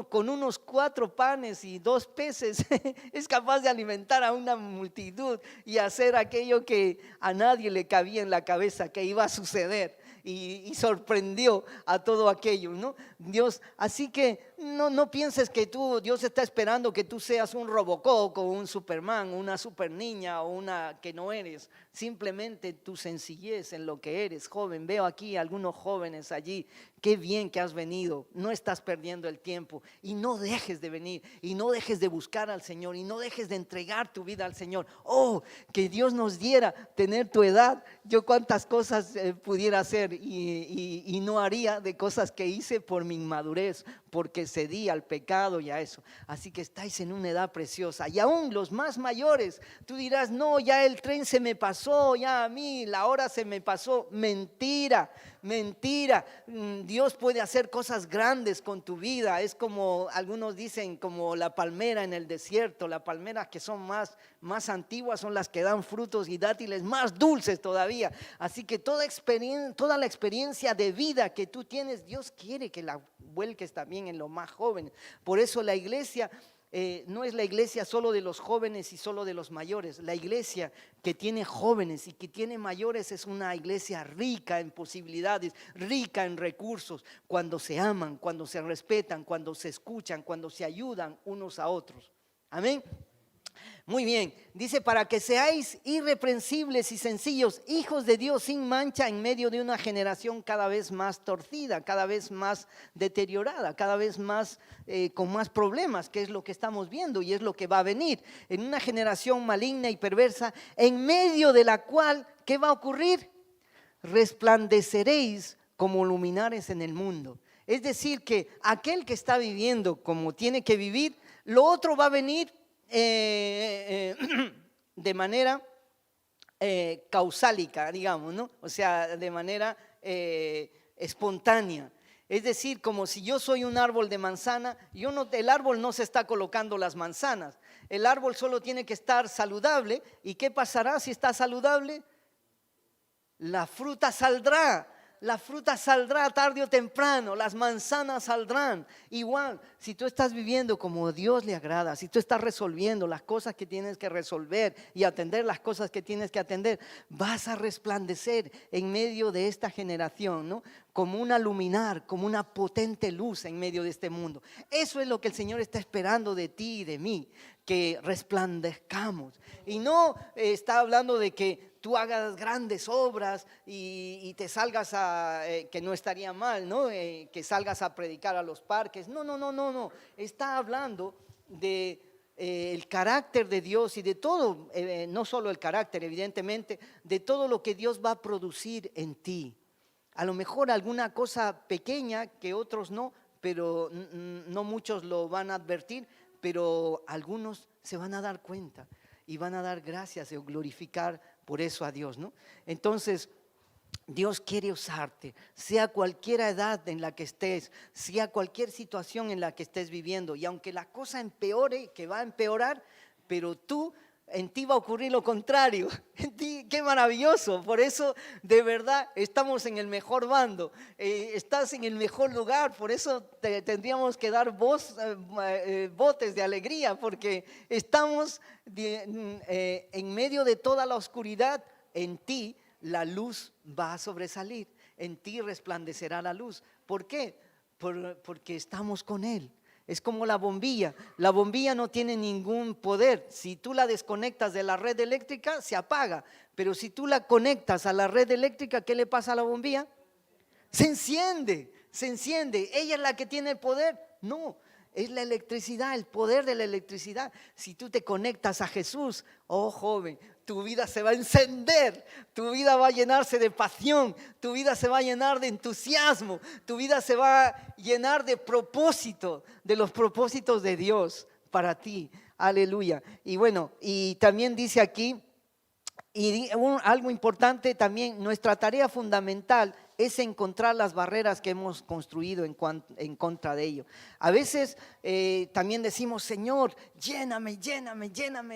Con unos 4 panes y 2 peces es capaz de alimentar a una multitud y hacer aquello que a nadie le cabía en la cabeza que iba a suceder. Y sorprendió a todo aquello, ¿no? Dios, así que no pienses que Dios está esperando que tú seas un Robocop o un Superman, una super niña o una que no eres. Simplemente tu sencillez en lo que eres, joven. Veo aquí algunos jóvenes allí. Qué bien que has venido. No estás perdiendo el tiempo y no dejes de venir y no dejes de buscar al Señor y no dejes de entregar tu vida al Señor. Oh, que Dios nos diera tener tu edad. Yo cuántas cosas pudiera hacer y no haría de cosas que hice por mi inmadurez, porque cedí al pecado y a eso. Así que estáis en una edad preciosa. Y aún los más mayores, tú dirás, no, ya el tren se me pasó, ya a mí la hora se me pasó. Mentira, mentira. Dios puede hacer cosas grandes con tu vida. Es como algunos dicen, como la palmera en el desierto. Las palmeras que son más antiguas son las que dan frutos y dátiles más dulces todavía. Así que toda la experiencia de vida que tú tienes, Dios quiere que la vuelques también en los más jóvenes. Por eso la iglesia no es la iglesia solo de los jóvenes y solo de los mayores. La iglesia que tiene jóvenes y que tiene mayores es una iglesia rica en posibilidades, rica en recursos, cuando se aman, cuando se respetan, cuando se escuchan, cuando se ayudan unos a otros. Amén. Muy bien, dice, para que seáis irreprensibles y sencillos, hijos de Dios sin mancha en medio de una generación cada vez más torcida, cada vez más deteriorada, cada vez más con más problemas, que es lo que estamos viendo y es lo que va a venir. En una generación maligna y perversa, en medio de la cual, ¿qué va a ocurrir? Resplandeceréis como luminares en el mundo. Es decir, que aquel que está viviendo como tiene que vivir, lo otro va a venir de manera causálica, digamos, ¿no? O sea, de manera espontánea. Es decir, como si yo soy un árbol de manzana, el árbol no se está colocando las manzanas, el árbol solo tiene que estar saludable. ¿Y qué pasará si está saludable? La fruta saldrá tarde o temprano, las manzanas saldrán. Igual, si tú estás viviendo como a Dios le agrada, si tú estás resolviendo las cosas que tienes que resolver y atender las cosas que tienes que atender, vas a resplandecer en medio de esta generación, ¿no? Como una luminar, como una potente luz en medio de este mundo. Eso es lo que el Señor está esperando de ti y de mí, que resplandezcamos. Y no está hablando de que tú hagas grandes obras y te salgas que no estaría mal, ¿no? Que salgas a predicar a los parques. No. Está hablando de el carácter de Dios y de todo, no solo el carácter, evidentemente, de todo lo que Dios va a producir en ti. A lo mejor alguna cosa pequeña que otros no, pero no muchos lo van a advertir, pero algunos se van a dar cuenta y van a dar gracias y glorificar por eso a Dios, ¿no? Entonces, Dios quiere usarte, sea cualquier edad en la que estés, sea cualquier situación en la que estés viviendo, y aunque la cosa empeore, que va a empeorar, pero en ti va a ocurrir lo contrario. En ti, qué maravilloso. Por eso, de verdad, estamos en el mejor bando. Estás en el mejor lugar. Por eso tendríamos que dar botes de alegría, porque estamos en medio de toda la oscuridad. En ti la luz va a sobresalir. En ti resplandecerá la luz. ¿Por qué? Porque estamos con Él. Es como la bombilla. La bombilla no tiene ningún poder. Si tú la desconectas de la red eléctrica, se apaga. Pero si tú la conectas a la red eléctrica, ¿qué le pasa a la bombilla? Se enciende. ¿Ella es la que tiene el poder? No, es la electricidad, el poder de la electricidad. Si tú te conectas a Jesús, oh joven, tu vida se va a encender, tu vida va a llenarse de pasión, tu vida se va a llenar de entusiasmo, tu vida se va a llenar de propósito, de los propósitos de Dios para ti. Aleluya. Y bueno, y también dice aquí, algo importante también, nuestra tarea fundamental es encontrar las barreras que hemos construido en contra de ello. A veces también decimos, Señor, lléname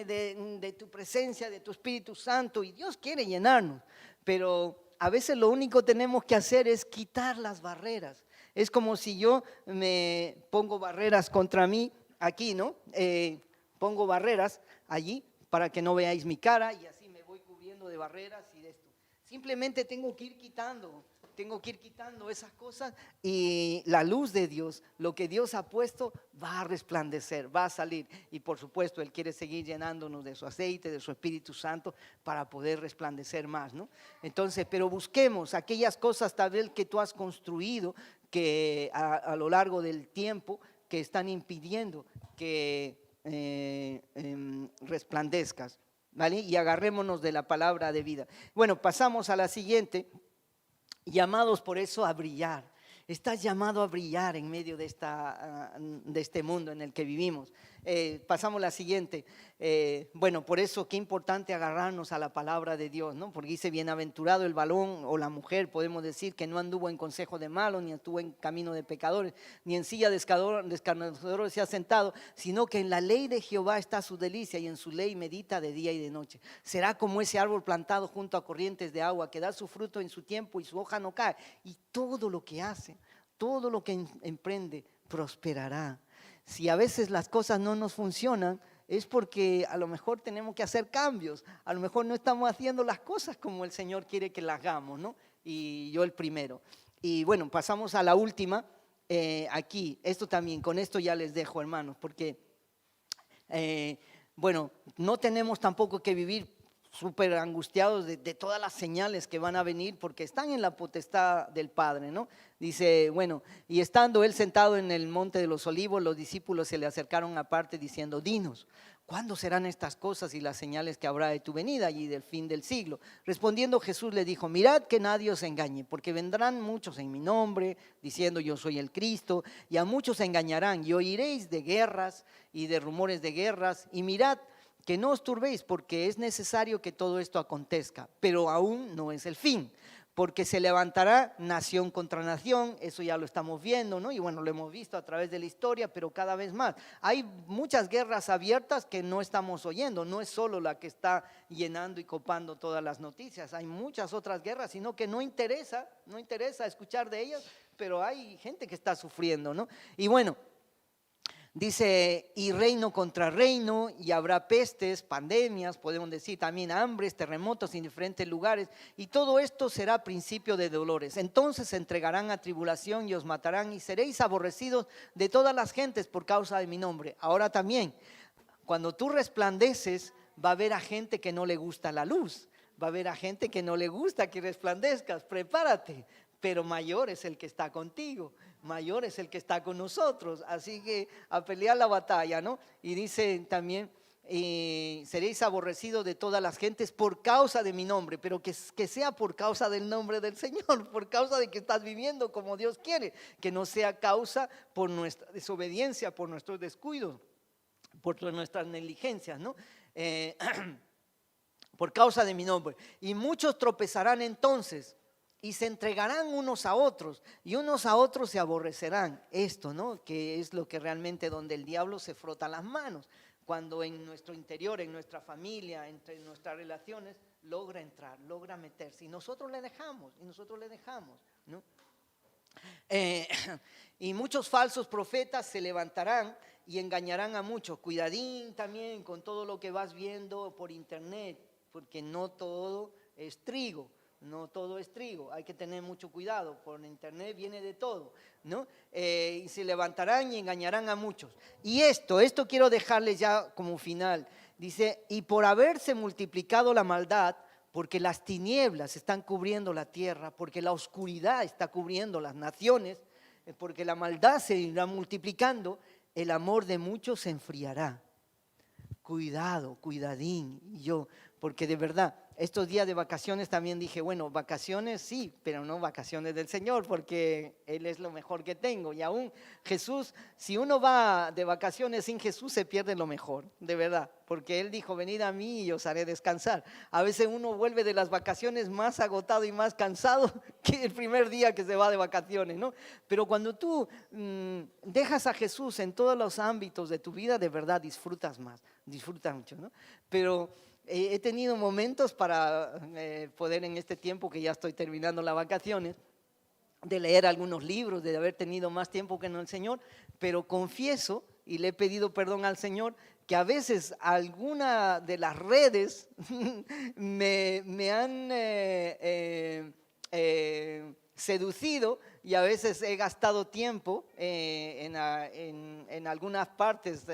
de tu presencia, de tu Espíritu Santo, y Dios quiere llenarnos, pero a veces lo único que tenemos que hacer es quitar las barreras. Es como si yo me pongo barreras contra mí aquí, ¿no? Pongo barreras allí para que no veáis mi cara, y así me voy cubriendo de barreras y de esto. Simplemente tengo que ir quitando esas cosas, y la luz de Dios, lo que Dios ha puesto, va a resplandecer, va a salir. Y por supuesto, Él quiere seguir llenándonos de su aceite, de su Espíritu Santo, para poder resplandecer más, ¿no? Entonces, pero busquemos aquellas cosas tal vez que tú has construido, que a lo largo del tiempo, que están impidiendo que resplandezcas, ¿vale? Y agarrémonos de la palabra de vida. Bueno, pasamos a la siguiente. Llamados por eso a brillar. Estás llamado a brillar en medio de este mundo en el que vivimos. Pasamos a la siguiente. Bueno, por eso qué importante agarrarnos a la palabra de Dios, ¿no? Porque dice, bienaventurado el varón o la mujer, podemos decir, que no anduvo en consejo de malos, ni estuvo en camino de pecadores, ni en silla de escarnecedores se ha sentado, sino que en la ley de Jehová está su delicia, y en su ley medita de día y de noche. Será como ese árbol plantado junto a corrientes de agua, que da su fruto en su tiempo y su hoja no cae, y todo lo que hace, todo lo que emprende, prosperará. Si a veces las cosas no nos funcionan, es porque a lo mejor tenemos que hacer cambios, a lo mejor no estamos haciendo las cosas como el Señor quiere que las hagamos, ¿no? Y yo el primero. Y bueno, pasamos a la última, aquí, esto también, con esto ya les dejo, hermanos, porque Bueno, no tenemos tampoco que vivir súper angustiados de todas las señales que van a venir porque están en la potestad del Padre, ¿no? Dice, bueno, y estando él sentado en el monte de los olivos, los discípulos se le acercaron aparte diciendo, dinos, ¿cuándo serán estas cosas y las señales que habrá de tu venida y del fin del siglo? Respondiendo Jesús le dijo, mirad que nadie os engañe, porque vendrán muchos en mi nombre, diciendo yo soy el Cristo, y a muchos engañarán, y oiréis de guerras y de rumores de guerras, y mirad que no os turbéis, porque es necesario que todo esto acontezca, pero aún no es el fin, porque se levantará nación contra nación, eso ya lo estamos viendo, ¿no? Y bueno, lo hemos visto a través de la historia, pero cada vez más. Hay muchas guerras abiertas que no estamos oyendo, no es solo la que está llenando y copando todas las noticias, hay muchas otras guerras, sino que no interesa escuchar de ellas, pero hay gente que está sufriendo, ¿no? Y bueno, dice, y reino contra reino, y habrá pestes, pandemias, podemos decir también hambres, terremotos en diferentes lugares, y todo esto será principio de dolores. Entonces se entregarán a tribulación y os matarán, y seréis aborrecidos de todas las gentes por causa de mi nombre. Ahora también, cuando tú resplandeces, va a haber a gente que no le gusta la luz, va a haber a gente que no le gusta que resplandezcas, prepárate. Pero mayor es el que está contigo, mayor es el que está con nosotros, así que a pelear la batalla, ¿no? Y dice también, seréis aborrecidos de todas las gentes por causa de mi nombre, pero que sea por causa del nombre del Señor, por causa de que estás viviendo como Dios quiere, que no sea causa por nuestra desobediencia, por nuestros descuidos, por nuestras negligencias, ¿no? Por causa de mi nombre. Y muchos tropezarán entonces y se entregarán unos a otros y unos a otros se aborrecerán. Esto, ¿no? Que es lo que realmente donde el diablo se frota las manos, cuando en nuestro interior, en nuestra familia, entre nuestras relaciones, logra entrar, logra meterse y nosotros le dejamos, ¿no? Y muchos falsos profetas se levantarán y engañarán a muchos. Cuidadín también con todo lo que vas viendo por internet, porque no todo es trigo. No todo es trigo, hay que tener mucho cuidado, por internet viene de todo, ¿no? Y se levantarán y engañarán a muchos. Y esto quiero dejarles ya como final, dice, y por haberse multiplicado la maldad, porque las tinieblas están cubriendo la tierra, porque la oscuridad está cubriendo las naciones, porque la maldad se irá multiplicando, el amor de muchos se enfriará. Cuidado, cuidadín, porque de verdad, estos días de vacaciones también dije, bueno, vacaciones sí, pero no vacaciones del Señor, porque Él es lo mejor que tengo. Y aún Jesús, si uno va de vacaciones sin Jesús, se pierde lo mejor, de verdad, porque Él dijo, venid a mí y os haré descansar. A veces uno vuelve de las vacaciones más agotado y más cansado que el primer día que se va de vacaciones, ¿no? Pero cuando tú dejas a Jesús en todos los ámbitos de tu vida, de verdad disfrutas mucho, ¿no? Pero he tenido momentos para poder en este tiempo que ya estoy terminando las vacaciones, de leer algunos libros, de haber tenido más tiempo que en el Señor, pero confieso y le he pedido perdón al Señor que a veces alguna de las redes me han seducido y a veces he gastado tiempo en algunas partes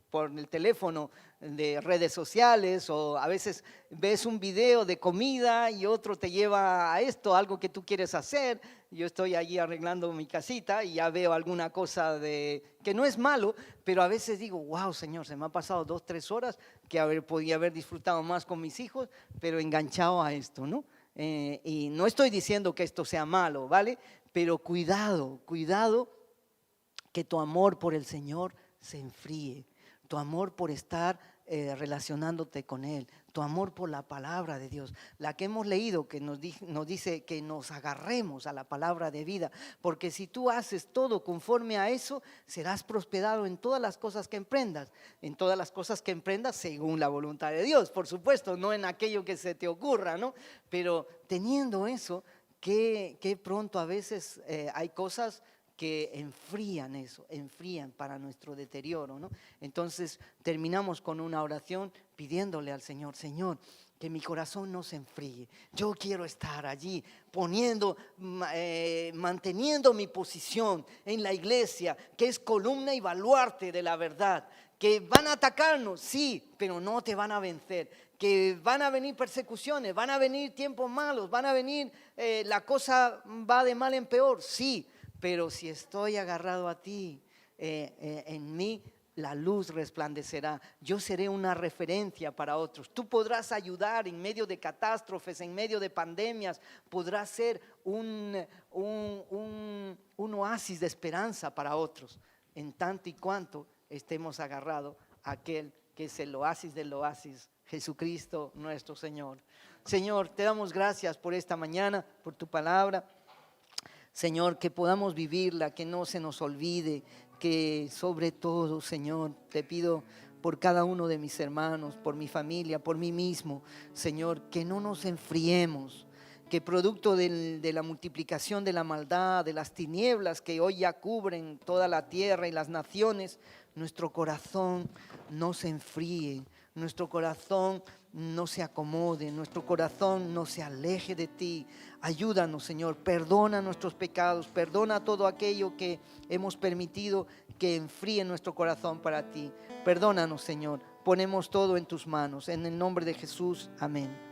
por el teléfono de redes sociales, o a veces ves un video de comida y otro te lleva a esto, algo que tú quieres hacer. Yo estoy allí arreglando mi casita y ya veo alguna cosa que no es malo, pero a veces digo, wow, Señor, se me ha pasado 2, 3 horas que podía haber disfrutado más con mis hijos, pero enganchado a esto, ¿no? Y no estoy diciendo que esto sea malo, ¿vale? Pero cuidado que tu amor por el Señor se enfríe, tu amor por estar relacionándote con Él, tu amor por la palabra de Dios, la que hemos leído que nos dice que nos agarremos a la palabra de vida, porque si tú haces todo conforme a eso, serás prosperado en todas las cosas que emprendas, según la voluntad de Dios, por supuesto, no en aquello que se te ocurra, ¿no? Pero teniendo eso, que pronto a veces hay cosas que enfrían para nuestro deterioro, ¿no? Entonces terminamos con una oración pidiéndole al Señor, Señor, que mi corazón no se enfríe. Yo quiero estar allí manteniendo mi posición en la iglesia, que es columna y baluarte de la verdad. Que van a atacarnos, sí, pero no te van a vencer. Que van a venir persecuciones, van a venir tiempos malos, van a venir, la cosa va de mal en peor, sí, pero si estoy agarrado a ti, en mí la luz resplandecerá. Yo seré una referencia para otros. Tú podrás ayudar en medio de catástrofes, en medio de pandemias, podrás ser un oasis de esperanza para otros, en tanto y cuanto estemos agarrados a aquel que es el oasis del oasis, Jesucristo nuestro Señor. Señor, te damos gracias por esta mañana, por tu palabra. Señor, que podamos vivirla, que no se nos olvide, que sobre todo, Señor, te pido por cada uno de mis hermanos, por mi familia, por mí mismo, Señor, que no nos enfriemos, que producto de la multiplicación de la maldad, de las tinieblas que hoy ya cubren toda la tierra y las naciones, nuestro corazón no se enfríe, nuestro corazón no se acomode, nuestro corazón no se aleje de ti. Ayúdanos, Señor, perdona nuestros pecados, perdona todo aquello que hemos permitido que enfríe nuestro corazón para ti. Perdónanos, Señor, ponemos todo en tus manos, en el nombre de Jesús, amén.